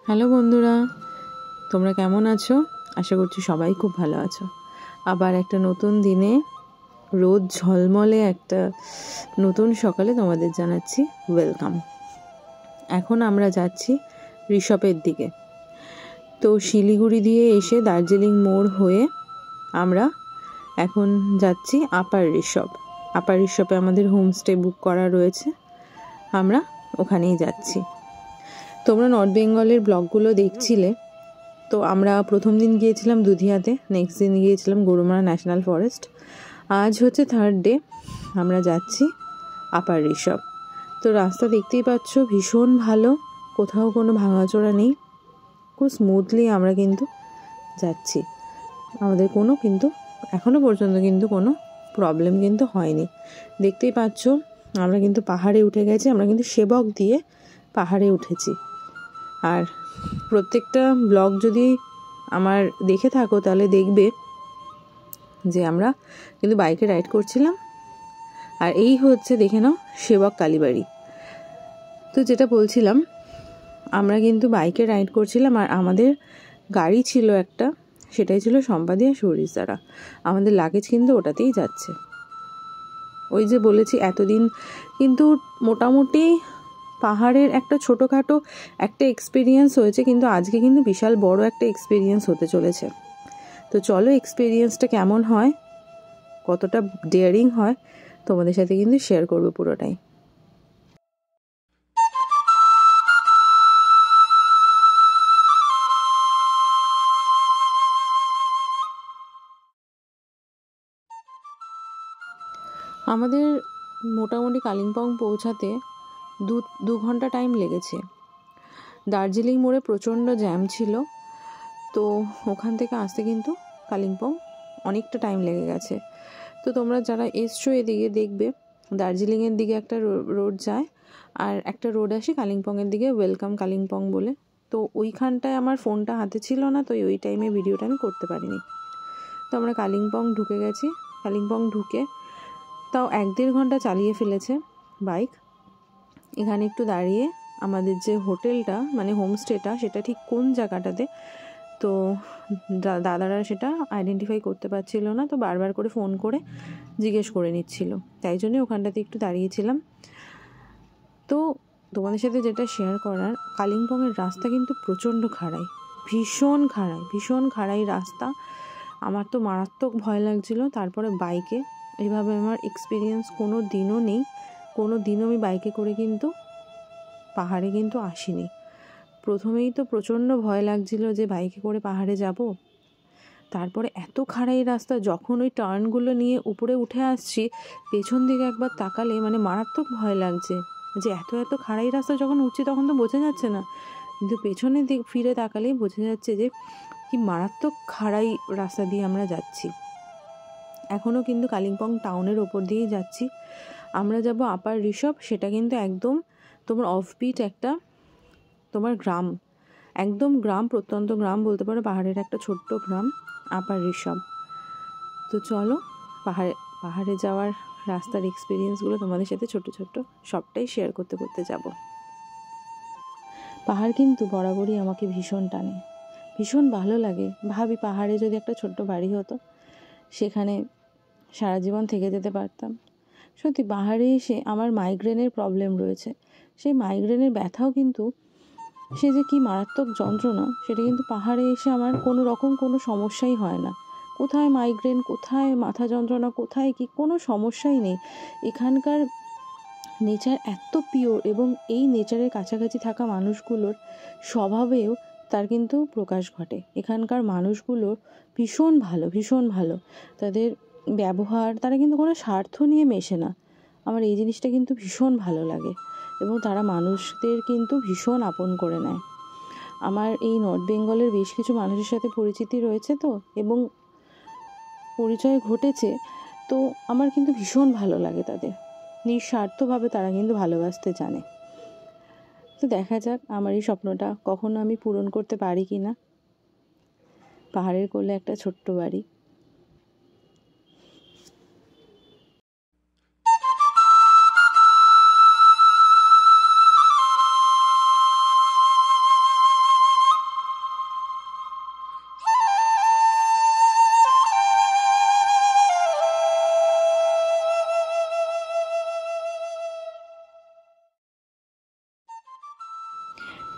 Hello বন্ধুরা, তোমরা কেমন আছো? আশা করছি সবাই খুব ভালো আছো। আবার একটা নতুন দিনে রোদ ঝলমলে একটা নতুন সকালে তোমাদের জানাচ্ছি ওয়েলকাম। এখন আমরা যাচ্ছি ঋষভের দিকে। তো শিলিগুড়ি দিয়ে এসে দার্জিলিং মোড় হয়ে আমরা এখন যাচ্ছি আপার ঋষভ। আপার ঋষভে আমাদের হোমস্টে বুক করা রয়েছে, আমরা ওখানেই যাচ্ছি। তোমরা নর্থ বেঙ্গলের ব্লগগুলো দেখছিলে। তো আমরা প্রথম দিন গিয়েছিলাম দুধিয়াতে, নেক্সট দিন গিয়েছিলাম গরুমারা ন্যাশনাল ফরেস্ট। আজ হচ্ছে থার্ড ডে, আমরা যাচ্ছি আপার ঋষভ। তো রাস্তা দেখতেই পাচ্ছ ভীষণ ভালো, কোথাও কোনো ভাঙাচোরা নেই, খুব স্মুথলি আমরা কিন্তু যাচ্ছি। আমাদের কোনো কিন্তু এখনও পর্যন্ত কিন্তু কোনো প্রবলেম কিন্তু হয়নি। দেখতেই পাচ্ছ আমরা কিন্তু পাহাড়ে উঠে গেছি, আমরা কিন্তু সেবক দিয়ে পাহাড়ে উঠেছি। আর প্রত্যেকটা ব্লগ যদি আমার দেখে থাকো তাহলে দেখবে যে আমরা কিন্তু বাইকে রাইড করছিলাম। আর এই হচ্ছে দেখে নাও সেবক কালীবাড়ি। তো যেটা বলছিলাম, আমরা কিন্তু বাইকে রাইড করছিলাম আর আমাদের গাড়ি ছিল একটা, সেটাই ছিল সম্পাদিয়া সরিস দ্বারা। আমাদের লাগেজ কিন্তু ওটাতেই যাচ্ছে। ওই যে বলেছি এতদিন কিন্তু মোটামুটি পাহাড়ের একটা ছোটোখাটো একটা এক্সপিরিয়েন্স হয়েছে, কিন্তু আজকে কিন্তু বিশাল বড় একটা এক্সপিরিয়েন্স হতে চলেছে। তো চলো এক্সপিরিয়েন্সটা কেমন হয়, কতটা ডেয়ারিং হয়, তোমাদের সাথে কিন্তু শেয়ার করবো পুরোটাই। আমাদের মোটামুটি কালিম্পং পৌঁছাতে দু ঘন্টা টাইম লেগেছে। দার্জিলিং মোড়ে প্রচণ্ড জ্যাম ছিল, তো ওখান থেকে আসতে কিন্তু কালিম্পং অনেকটা টাইম লেগে গেছে। তো তোমরা যারা এসছো এদিকে দেখবে দার্জিলিংয়ের দিকে একটা রোড যায় আর একটা রোড আসে কালিম্পংয়ের দিকে, ওয়েলকাম কালিম্পং বলে। তো ওইখানটায় আমার ফোনটা হাতে ছিল না, তো ওই টাইমে ভিডিওটা আমি করতে পারিনি। তো আমরা কালিম্পং ঢুকে গেছি। কালিম্পং ঢুকে তাও 1-1.5 ঘন্টা চালিয়ে ফেলেছে বাইক। এখানে একটু দাঁড়িয়ে আমাদের যে হোটেলটা মানে হোমস্টেটা সেটা ঠিক কোন জায়গাটাতে, তো দাদারা সেটা আইডেন্টিফাই করতে পারছিল না, তো বারবার করে ফোন করে জিজ্ঞেস করে নিচ্ছিল, তাই জন্যই ওখানটাতে একটু দাঁড়িয়েছিলাম। তো তোমাদের সাথে যেটা শেয়ার করার, কালিম্পংয়ের রাস্তা কিন্তু প্রচণ্ড খাড়াই, ভীষণ খাড়াই রাস্তা। আমার তো মারাত্মক ভয় লাগছিল। তারপরে বাইকে এভাবে আমার এক্সপিরিয়েন্স কোনো দিনও নেই, কোনো দিনও আমি বাইকে করে কিন্তু পাহাড়ে কিন্তু আসিনি। প্রথমেই তো প্রচণ্ড ভয় লাগছিল যে বাইকে করে পাহাড়ে যাব, তারপরে এত খাড়াই রাস্তা, যখন ওই টার্নগুলো নিয়ে উপরে উঠে আসছি পেছন দিকে একবার তাকালে মানে মারাত্মক ভয় লাগছে যে এত খাড়াই রাস্তা যখন উঠছি তখন তো বোঝা যাচ্ছে না, কিন্তু পেছনের দিক ফিরে তাকালেই বোঝা যাচ্ছে যে কি মারাত্মক খাড়াই রাস্তা দিয়ে আমরা যাচ্ছি। এখনও কিন্তু কালিম্পং টাউনের ওপর দিয়েই যাচ্ছি। আমরা যাব আপার ঋষভ, সেটা কিন্তু একদম তোমার অফবিট একটা তোমার গ্রাম, একদম গ্রাম, প্রত্যন্ত গ্রাম বলতে পারো, পাহাড়ের একটা ছোট্ট গ্রাম আপার ঋষভ। তো চলো পাহাড়ে যাওয়ার রাস্তার এক্সপিরিয়েন্সগুলো তোমাদের সাথে ছোট সবটাই শেয়ার করতে যাব। পাহাড় কিন্তু বরাবরই আমাকে ভীষণ টানে, ভীষণ ভালো লাগে। ভাবি পাহাড়ে যদি একটা ছোট্ট বাড়ি হতো, সেখানে সারা জীবন থেকে যেতে পারতাম। সত্যি পাহাড়ে এসে আমার মাইগ্রেনের প্রবলেম রয়েছে, সেই মাইগ্রেনের ব্যথাও কিন্তু সে যে কি মারাত্মক যন্ত্রণা, সেটা কিন্তু পাহাড়ে এসে আমার কোনো রকম কোনো সমস্যাই হয় না। কোথায় মাইগ্রেন, কোথায় মাথা যন্ত্রণা, কোথায় কি, কোনো সমস্যাই নেই। এখানকার নেচার এত পিওর, এবং এই নেচারের কাছাকাছি থাকা মানুষগুলোর স্বভাবেও তার কিন্তু প্রকাশ ঘটে। এখানকার মানুষগুলো ভীষণ ভালো, তাদের ব্যবহার, তারা কিন্তু কোনো স্বার্থ নিয়ে মেশে না। আমার এই জিনিসটা কিন্তু ভীষণ ভালো লাগে, এবং তারা মানুষদের কিন্তু ভীষণ আপন করে নেয়। আমার এই নর্থ বেঙ্গলের বেশ কিছু মানুষের সাথে পরিচিতি রয়েছে তো, এবং পরিচয় ঘটেছে, তো আমার কিন্তু ভীষণ ভালো লাগে তাদের। নিঃস্বার্থভাবে তারা কিন্তু ভালোবাসতে জানে। তো দেখা যাক আমার এই স্বপ্নটা কখনো আমি পূরণ করতে পারি কি না। পাহাড়ের কোলে একটা ছোট্ট বাড়ি।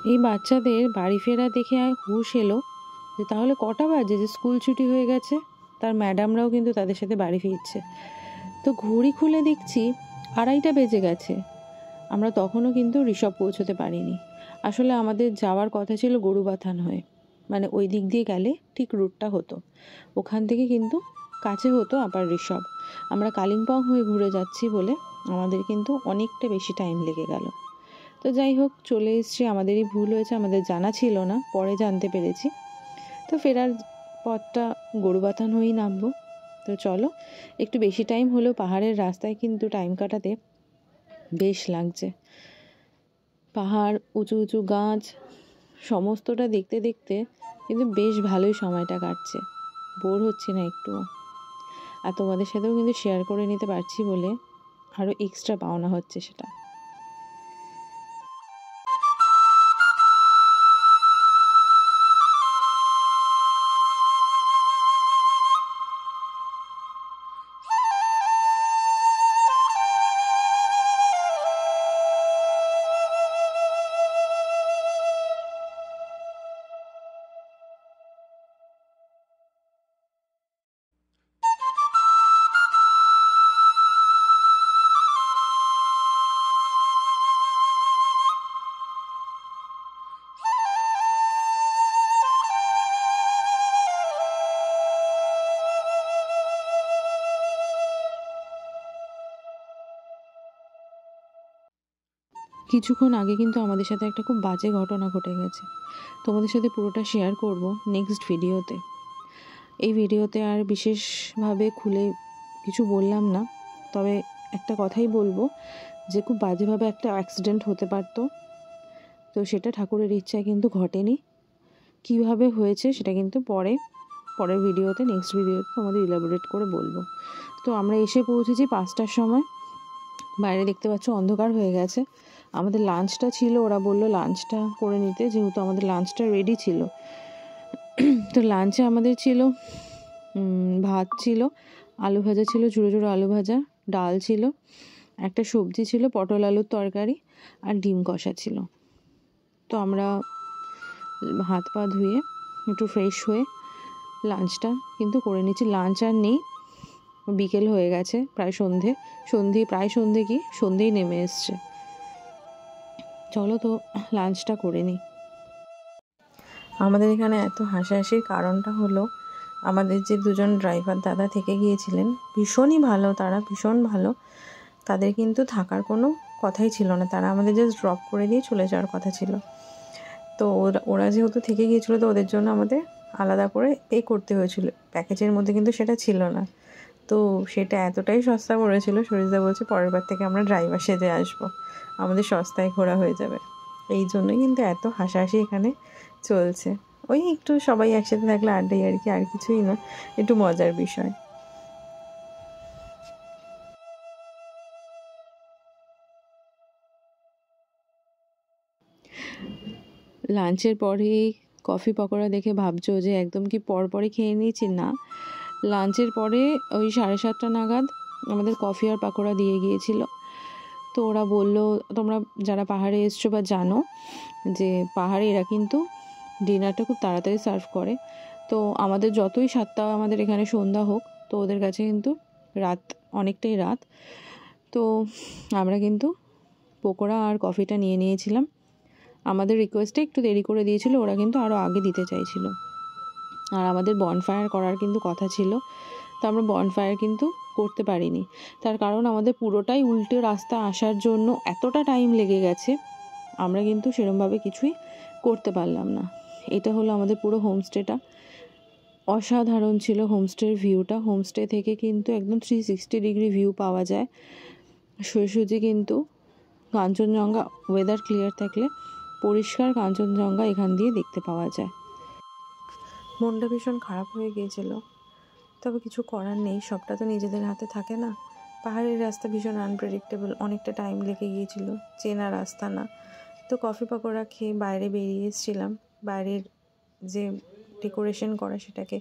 এই বাচ্চাদের বাড়ি ফেরা দেখে হুঁশ এলো যে তাহলে কটা বাজে, যে স্কুল ছুটি হয়ে গেছে। তার ম্যাডামরাও কিন্তু তাদের সাথে বাড়ি ফিরছে। তো ঘড়ি খুলে দেখছি 2:30 বেজে গেছে। আমরা তখনও কিন্তু ঋষভ পৌঁছতে পারিনি। আসলে আমাদের যাওয়ার কথা ছিল গরুবাথান হয়ে, মানে ওই দিক দিয়ে গেলে ঠিক রুটটা হতো, ওখান থেকে কিন্তু কাছে হতো আবার ঋষভ। আমরা কালিম্পং হয়ে ঘুরে যাচ্ছি বলে আমাদের কিন্তু অনেকটা বেশি টাইম লেগে গেল। তো যাই হোক, চলে এসছি, আমাদেরই ভুল হয়েছে, আমাদের জানা ছিল না, পরে জানতে পেরেছি। তো ফেরার পথটা গরুবাথান হয়েই নামবো। তো চলো, একটু বেশি টাইম হলেও পাহাড়ের রাস্তায় কিন্তু টাইম কাটাতে বেশ লাগছে। পাহাড়, উঁচু উঁচু গাছ, সমস্তটা দেখতে দেখতে কিন্তু বেশ ভালোই সময়টা কাটছে, বোর হচ্ছি না একটুও। আর তোমাদের সাথেও কিন্তু শেয়ার করে নিতে পারছি বলে আরও এক্সট্রা পাওনা হচ্ছে সেটা। কিছুক্ষণ আগে কিন্তু আমাদের সাথে একটা খুব বাজে ঘটনা ঘটে গেছে। তোমাদের সাথে পুরোটা শেয়ার করব নেক্সট ভিডিওতে। এই ভিডিওতে আর বিশেষভাবে খুলে কিছু বললাম না, তবে একটা কথাই বলবো যে খুব বাজেভাবে একটা অ্যাক্সিডেন্ট হতে পারতো। তো সেটা ঠাকুরের ইচ্ছায় কিন্তু ঘটেনি। কিভাবে হয়েছে সেটা কিন্তু পরের ভিডিওতে, নেক্সট ভিডিওতে তোমাদের ইলাবোরেট করে বলবো। তো আমরা এসে পৌঁছেছি 5টার সময়। বাইরে দেখতে পাচ্ছ অন্ধকার হয়ে গেছে। আমাদের লাঞ্চটা ছিল, ওরা বললো লাঞ্চটা করে নিতে, যেহেতু আমাদের লাঞ্চটা রেডি ছিল। তো লাঞ্চে আমাদের ছিল ভাত ছিল, আলু ভাজা ছিল, ঝুড়ো ঝুড়ো আলু ভাজা, ডাল ছিল, একটা সবজি ছিল, পটল আলুর তরকারি, আর ডিম কষা ছিল। তো আমরা হাত পা ধুয়ে একটু ফ্রেশ হয়ে লাঞ্চটা কিন্তু করে নিচ্ছি। লাঞ্চ আর নেই, বিকেল হয়ে গেছে, প্রায় সন্ধেই নেমে এসছে। চলো তো লাঞ্চটা করে নিই। আমাদের এখানে এত হাসাহাসির কারণটা হলো, আমাদের যে দুজন ড্রাইভার দাদা থেকে গিয়েছিলেন ভীষণই ভালো, তারা ভীষণ ভালো। তাদের কিন্তু থাকার কোনো কথাই ছিল না, তারা আমাদের জাস্ট ড্রপ করে দিয়ে চলে যাওয়ার কথা ছিল। তো ওরা যেহেতু থেকে গিয়েছিলো, তো ওদের জন্য আমাদের আলাদা করে পে করতে হয়েছিল, প্যাকেজের মধ্যে কিন্তু সেটা ছিল না। তো সেটা এতটাই সস্তা পড়েছিল, সরিষদা বলছে পরের বার থেকে আমরা ড্রাইভার সেজে আসবো, আমাদের সস্তায় ঘোরা হয়ে যাবে। এই জন্যই কিন্তু এত হাসাহাসি এখানে চলছে। ওই একটু সবাই একসাথে থাকলে আড্ডাই আর কি, আর কিছুই না, একটু মজার বিষয়। লাঞ্চের পরে কফি পকোড়া দেখে ভাবছো যে একদম কি পরপরই খেয়ে নিয়েছি? না, লাঞ্চের পরে ওই 7:30 নাগাদ আমাদের কফি আর পকোড়া দিয়ে গিয়েছিল। তো ওরা বললো, তোমরা যারা পাহাড়ে এসছো বা জানো যে পাহাড়ে এরা কিন্তু ডিনারটা খুব তাড়াতাড়ি সার্ভ করে। তো আমাদের যতই 7টা আমাদের এখানে সন্ধ্যা হোক, তো ওদের কাছে কিন্তু অনেকটাই রাত। তো আমরা কিন্তু পকোড়া আর কফিটা নিয়ে নিয়েছিলাম। আমাদের রিকোয়েস্টে একটু দেরি করে দিয়েছিল, ওরা কিন্তু আরও আগে দিতে চাইছিল। আর আমাদের বনফায়ার করার কিন্তু কথা ছিল, তো আমরা বনফায়ার কিন্তু করতে পারিনি। তার কারণ আমাদের পুরোটাই উল্টো রাস্তা আসার জন্য এতটা টাইম লেগে গেছে, আমরা কিন্তু সেরমভাবে কিছুই করতে পারলাম না। এটা হলো আমাদের পুরো হোমস্টেটা। অসাধারণ ছিল হোমস্টের ভিউটা। হোমস্টে থেকে কিন্তু একদম 360 ডিগ্রি ভিউ পাওয়া যায়। সোজাসুজি কিন্তু কাঞ্চনজঙ্ঘা, ওয়েদার ক্লিয়ার থাকলে পরিষ্কার কাঞ্চনজঙ্ঘা এখান দিয়ে দেখতে পাওয়া যায়। মনটা ভীষণ খারাপ হয়ে গিয়েছিল, তবে কিছু করার নেই, সবটা তো নিজেদের হাতে থাকে না। পাহাড়ের রাস্তা ভীষণ আনপ্রেডিক্টেবল, অনেকটা টাইম লেগে গিয়েছিল, চেনা রাস্তা না। তো কফি পকোড়া খেয়ে বাইরে বেরিয়ে এসেছিলাম, বাইরের যে ডেকোরেশন করা সেটাকে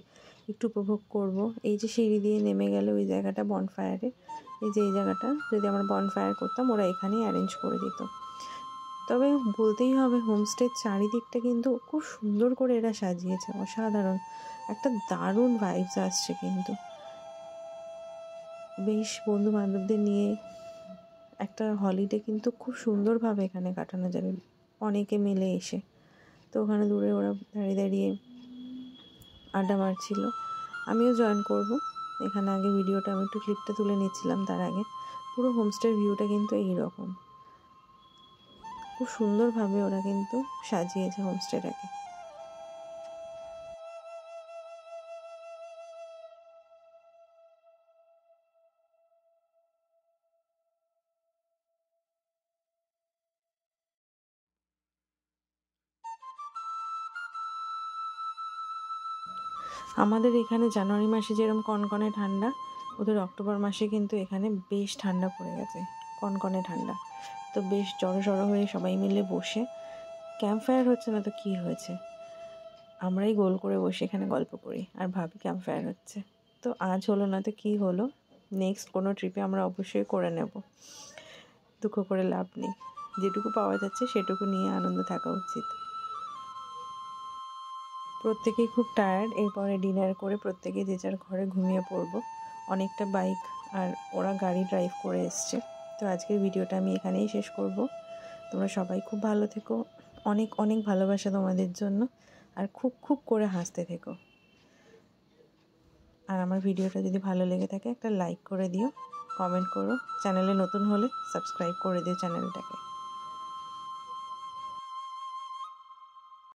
একটু উপভোগ করব। এই যে সিঁড়ি দিয়ে নেমে গেল ওই জায়গাটা বনফায়ারে, এই যে এই জায়গাটা যদি আমরা বনফায়ার করতাম ওরা এখানেই অ্যারেঞ্জ করে দিত। তবে বলতেই হবে হোমস্টের চারিদিকটা কিন্তু খুব সুন্দর করে এরা সাজিয়েছে, অসাধারণ একটা দারুণ ভাইবস আসছে। কিন্তু বেশ বন্ধু বান্ধবদের নিয়ে একটা হলিডে কিন্তু খুব সুন্দরভাবে এখানে কাটানো যাবে অনেকে মিলে এসে। তো ওখানে দূরে ওরা দাঁড়িয়ে দাঁড়িয়ে আড্ডা মারছিল, আমিও জয়েন করব। এখানে আগে ভিডিওটা আমি একটু ক্লিপটা তুলে নিচ্ছিলাম। তার আগে পুরো হোমস্টের ভিউটা কিন্তু এইরকম, খুব সুন্দরভাবে ওরা কিন্তু সাজিয়েছে হোমস্টেটাকে। আমাদের এখানে জানুয়ারি মাসে যেরকম কনকনে ঠান্ডা, ওদের অক্টোবর মাসে কিন্তু এখানে বেশ ঠান্ডা পড়ে গেছে, কনকনে ঠান্ডা। তো বেশ জড়ো হয়ে সবাই মিলে বসে, ক্যাম্প ফায়ার হচ্ছে না তো কী হয়েছে, আমরাই গোল করে বসে এখানে গল্প করি আর ভাবি ক্যাম্প ফায়ার হচ্ছে। তো আজ হলো না তো কী হলো, নেক্সট কোনো ট্রিপে আমরা অবশ্যই করে নেব, দুঃখ করে লাভ নেই। যেটুকু পাওয়া যাচ্ছে সেটুকু নিয়ে আনন্দ থাকা উচিত। প্রত্যেকেই খুব টায়ার্ড, এরপরে ডিনার করে প্রত্যেকে যে যার ঘরে ঘুমিয়ে পড়বো। অনেকটা বাইক আর ওরা গাড়ি ড্রাইভ করে এসছে। তো আজকের ভিডিওটা আমি এখানেই শেষ করব। তোমরা সবাই খুব ভালো থেকো, অনেক অনেক ভালোবাসা তোমাদের জন্য, আর খুব খুব করে হাসতে থেকো। আর আমার ভিডিওটা যদি ভালো লেগে থাকে একটা লাইক করে দিও, কমেন্ট করো, চ্যানেলে নতুন হলে সাবস্ক্রাইব করে দিও চ্যানেলটাকে।